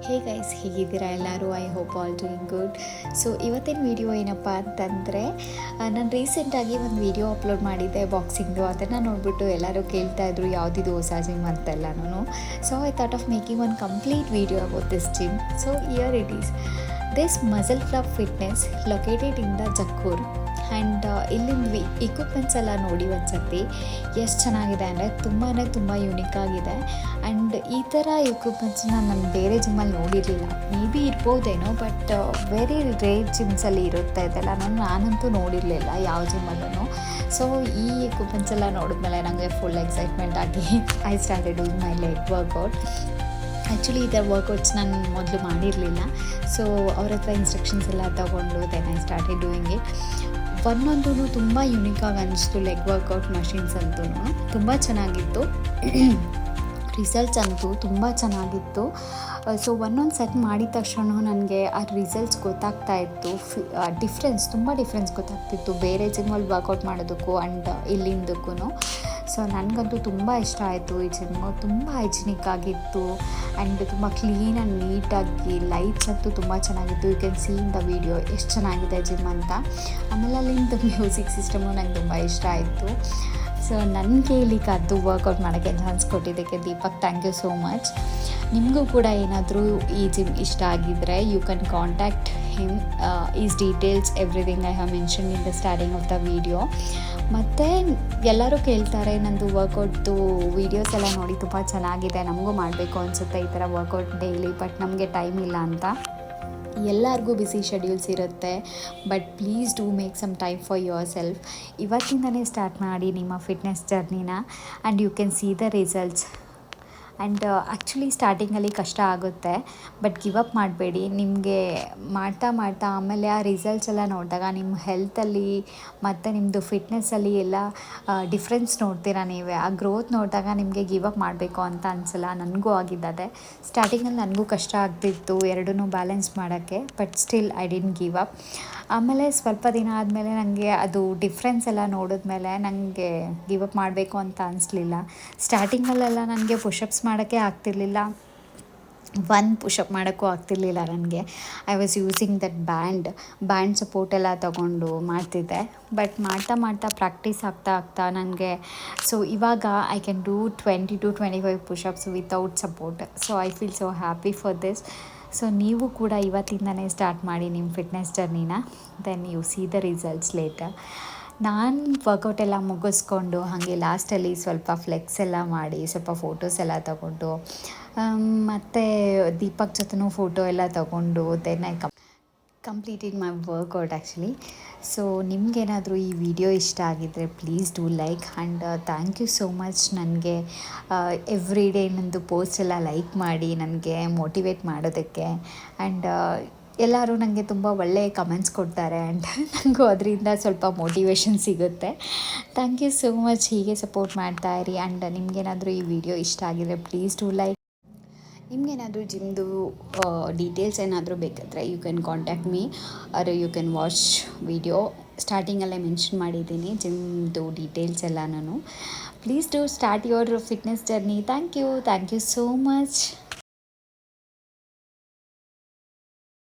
Hey guys, ಹೇಗಿದ್ದೀರಾ ಎಲ್ಲರೂ? I hope all doing good. So ಇವತ್ತಿನ ವಿಡಿಯೋ ಏನಪ್ಪ ಅಂತಂದರೆ, ನಾನು ರೀಸೆಂಟಾಗಿ ಒಂದು ವಿಡಿಯೋ ಅಪ್ಲೋಡ್ ಮಾಡಿದ್ದೆ ಬಾಕ್ಸಿಂಗ್ದು. ಅದನ್ನು ನೋಡಿಬಿಟ್ಟು ಎಲ್ಲರೂ ಕೇಳ್ತಾಯಿದ್ರು ಯಾವುದಿದು ಹೊಸ ಜಿಮ್ ಅಂತೆಲ್ಲನೂ. So I thought of making one complete video about this gym. So here it is this muscle club fitness located in the Jakkur. And ಇಲ್ಲಿಂದ ಇಕ್ವಿಪ್ಮೆಂಟ್ಸ್ ಎಲ್ಲ ನೋಡಿ ಒಂದ್ಸತಿ ಎಷ್ಟು ಚೆನ್ನಾಗಿದೆ ಅಂದರೆ ತುಂಬ ಯುನೀಕ್ ಆಗಿದೆ. ಆ್ಯಂಡ್ ಈ ಥರ ಇಕ್ವಿಪ್ಮೆಂಟ್ಸ್ನ ನಾನು ಬೇರೆ ಜಿಮ್ಮಲ್ಲಿ ನೋಡಿರಲಿಲ್ಲ. ಮೇ ಬಿ ಇರ್ಬೋದೇನೋ, ಬಟ್ ವೆರಿ ರೇರ್ ಜಿಮ್ಸಲ್ಲಿ ಇರುತ್ತೆ ಇದೆಲ್ಲ. ನಾನಂತೂ ನೋಡಿರಲಿಲ್ಲ ಯಾವ ಜಿಮ್ಮಲ್ಲೂ. ಸೊ ಈ ಇಕ್ವಿಪ್ಮೆಂಟ್ಸ್ ಎಲ್ಲ ನೋಡಿದ್ಮೇಲೆ ನನಗೆ ಫುಲ್ ಎಕ್ಸೈಟ್ಮೆಂಟ್ ಆಗಿ I started doing my leg workout. Actually ಈ ಥರ ವರ್ಕೌಟ್ಸ್ ನಾನು ಮೊದಲು ಮಾಡಿರಲಿಲ್ಲ. ಸೊ ಅವ್ರ ಹತ್ರ ಇನ್ಸ್ಟ್ರಕ್ಷನ್ಸ್ ಎಲ್ಲ ತೊಗೊಂಡು then I started doing it. ಒಂದೊಂದೂ ತುಂಬ ಯುನೀಕಾಗಿ ಅನ್ನಿಸ್ತು. ಲೆಗ್ ವರ್ಕೌಟ್ ಮಷಿನ್ಸ್ ಅಂತೂ ತುಂಬ ಚೆನ್ನಾಗಿತ್ತು. ರಿಸಲ್ಟ್ಸ್ ಅಂತೂ ತುಂಬ ಚೆನ್ನಾಗಿತ್ತು. ಸೊ ಒಂದೊಂದು ಸೆಟ್ ಮಾಡಿದ ತಕ್ಷಣ ನನಗೆ ಆ ರಿಸಲ್ಟ್ಸ್ ಗೊತ್ತಾಗ್ತಾ ಇತ್ತು. ತುಂಬ ಡಿಫ್ರೆನ್ಸ್ ಗೊತ್ತಾಗ್ತಿತ್ತು ಬೇರೆ ಜಿಮ್ಮಲ್ಲಿ ವರ್ಕೌಟ್ ಮಾಡೋದಕ್ಕೂ ಆ್ಯಂಡ್ ಇಲ್ಲಿಂದಕ್ಕೂ. ಸೊ ನನಗಂತೂ ತುಂಬ ಇಷ್ಟ ಆಯಿತು. ಈ ಜಿಮ್ಮು ತುಂಬ ಹೈಜಿನಿಕ್ ಆಗಿತ್ತು ಆ್ಯಂಡ್ ತುಂಬ ಕ್ಲೀನ್ ಆ್ಯಂಡ್ ನೀಟಾಗಿ. ಲೈಟ್ಸ್ ಅಂತೂ ತುಂಬ ಚೆನ್ನಾಗಿತ್ತು. You can see in the video ಎಷ್ಟು ಚೆನ್ನಾಗಿದೆ ಜಿಮ್ ಅಂತ. ಆಮೇಲೆ ಅಲ್ಲಿಂದ ಮ್ಯೂಸಿಕ್ ಸಿಸ್ಟಮು ನಂಗೆ ತುಂಬ ಇಷ್ಟ ಆಯಿತು. ಸೊ ನನಗೆ ಇಲ್ಲಿ ಕರೆದು ವರ್ಕೌಟ್ ಮಾಡೋಕ್ಕೆ ಚಾನ್ಸ್ ಕೊಟ್ಟಿದ್ದಕ್ಕೆ Deepak, thank you so much. ನಿಮಗೂ ಕೂಡ ಏನಾದರೂ ಈ ಜಿಮ್ ಇಷ್ಟ ಆಗಿದ್ದರೆ you can contact him. His details everything I have mention in the starting of the video. ಮತ್ತು ಎಲ್ಲರೂ ಕೇಳ್ತಾರೆ ನಂದು ವರ್ಕೌಟ್ದು ವೀಡಿಯೋಸ್ ಎಲ್ಲ ನೋಡಿ ತುಂಬ ಚೆನ್ನಾಗಿದೆ, ನಮಗೂ ಮಾಡಬೇಕು ಅನಿಸುತ್ತೆ ಈ ಥರ ವರ್ಕೌಟ್ ಡೈಲಿ, ಬಟ್ ನಮಗೆ ಟೈಮ್ ಇಲ್ಲ ಅಂತ. ಎಲ್ಲರಿಗೂ ಬ್ಯುಸಿ ಶೆಡ್ಯೂಲ್ಸ್ ಇರುತ್ತೆ, but please do make some time for yourself. ಇವತ್ತಿಂದನೇ ಸ್ಟಾರ್ಟ್ ಮಾಡಿ ನಿಮ್ಮ ಫಿಟ್ನೆಸ್ ಜರ್ನಿನ and you can see the results. And actually ಸ್ಟಾರ್ಟಿಂಗಲ್ಲಿ ಕಷ್ಟ ಆಗುತ್ತೆ, ಬಟ್ ಗಿವ್ ಅಪ್ ಮಾಡಬೇಡಿ. ನಿಮಗೆ ಮಾಡ್ತಾ ಆಮೇಲೆ ಆ ರಿಸಲ್ಟ್ಸ್ ಎಲ್ಲ ನೋಡಿದಾಗ ನಿಮ್ಮ ಹೆಲ್ತಲ್ಲಿ ಮತ್ತು ನಿಮ್ಮದು ಫಿಟ್ನೆಸ್ಸಲ್ಲಿ ಎಲ್ಲ ಡಿಫ್ರೆನ್ಸ್ ನೋಡ್ತೀರಾ ನೀವೇ. ಆ ಗ್ರೋತ್ ನೋಡಿದಾಗ ನಿಮಗೆ ಗಿವ್ ಅಪ್ ಮಾಡಬೇಕು ಅಂತ ಅನಿಸಲ್ಲ. ನನಗೂ ಆಗಿದ್ದದೆ. ಸ್ಟಾರ್ಟಿಂಗಲ್ಲಿ ನನಗೂ ಕಷ್ಟ ಆಗ್ತಿತ್ತು ಎರಡನ್ನೂ ಬ್ಯಾಲೆನ್ಸ್ ಮಾಡೋಕ್ಕೆ, but still I didn't give up. ಆಮೇಲೆ ಸ್ವಲ್ಪ ದಿನ ಆದಮೇಲೆ ನನಗೆ ಅದು ಡಿಫ್ರೆನ್ಸ್ ಎಲ್ಲ ನೋಡಿದ್ಮೇಲೆ ನನಗೆ ಗಿವ್ ಅಪ್ ಮಾಡಬೇಕು ಅಂತ ಅನಿಸ್ಲಿಲ್ಲ. ಸ್ಟಾರ್ಟಿಂಗಲ್ಲೆಲ್ಲ ನನಗೆ ಪುಷಪ್ಸ್ ಮಾಡೋಕ್ಕೆ ಆಗ್ತಿರ್ಲಿಲ್ಲ, ಒನ್ ಪುಷಪ್ ಮಾಡೋಕ್ಕೂ ಆಗ್ತಿರ್ಲಿಲ್ಲ ನನಗೆ. I was using that band support ಎಲ್ಲ ತೊಗೊಂಡು ಮಾಡ್ತಿದ್ದೆ. ಬಟ್ ಮಾಡ್ತಾ ಪ್ರಾಕ್ಟೀಸ್ ಆಗ್ತಾ ನನಗೆ ಸೊ ಇವಾಗ I can do 20 to 25 pushups without support. So I feel so happy for this. So ನೀವು ಕೂಡ ಇವತ್ತಿಂದನೇ ಸ್ಟಾರ್ಟ್ ಮಾಡಿ ನಿಮ್ಮ ಫಿಟ್ನೆಸ್ ಜರ್ನಿನ, then you see the results later. ನಾನು ವರ್ಕೌಟ್ ಎಲ್ಲ ಮುಗಿಸ್ಕೊಂಡು ಹಾಗೆ ಲಾಸ್ಟಲ್ಲಿ ಸ್ವಲ್ಪ ಫ್ಲೆಕ್ಸ್ ಎಲ್ಲ ಮಾಡಿ ಸ್ವಲ್ಪ ಫೋಟೋಸ್ ಎಲ್ಲ ತಗೊಂಡು ಮತ್ತು ದೀಪಕ್ ಜೊತೆನೂ ಫೋಟೋ ಎಲ್ಲ ತಗೊಂಡು then I completed my workout actually. So ನಿಮಗೇನಾದರೂ ಈ ವಿಡಿಯೋ ಇಷ್ಟ ಆಗಿದ್ದರೆ please do like and thank you so much. ನನಗೆ ಎವ್ರಿ ಡೇ ನಂದು ಪೋಸ್ಟ್ ಎಲ್ಲ ಲೈಕ್ ಮಾಡಿ ನನಗೆ ಮೋಟಿವೇಟ್ ಮಾಡೋದಕ್ಕೆ. ಆ್ಯಂಡ್ ಎಲ್ಲರೂ ನನಗೆ ತುಂಬ ಒಳ್ಳೆಯ ಕಮೆಂಟ್ಸ್ ಕೊಡ್ತಾರೆ ಆ್ಯಂಡ್ ನನಗೂ ಅದರಿಂದ ಸ್ವಲ್ಪ ಮೋಟಿವೇಶನ್ ಸಿಗುತ್ತೆ. Thank you so much. ಹೀಗೆ ಸಪೋರ್ಟ್ ಮಾಡ್ತಾಯಿರಿ. ಆ್ಯಂಡ್ ನಿಮಗೇನಾದರೂ ಈ ವಿಡಿಯೋ ಇಷ್ಟ ಆಗಿದರೆ ಪ್ಲೀಸ್ ಡೂ ಲೈಕ್. ನಿಮಗೇನಾದರೂ ಜಿಮ್ದು ಡೀಟೇಲ್ಸ್ ಏನಾದರೂ ಬೇಕಾದರೆ you can contact me or you can watch video. ಸ್ಟಾರ್ಟಿಂಗಲ್ಲೇ ಮೆನ್ಷನ್ ಮಾಡಿದ್ದೀನಿ ಜಿಮ್ದು ಡೀಟೇಲ್ಸ್ ಎಲ್ಲನೂ. Please do start your fitness journey. Thank you so much.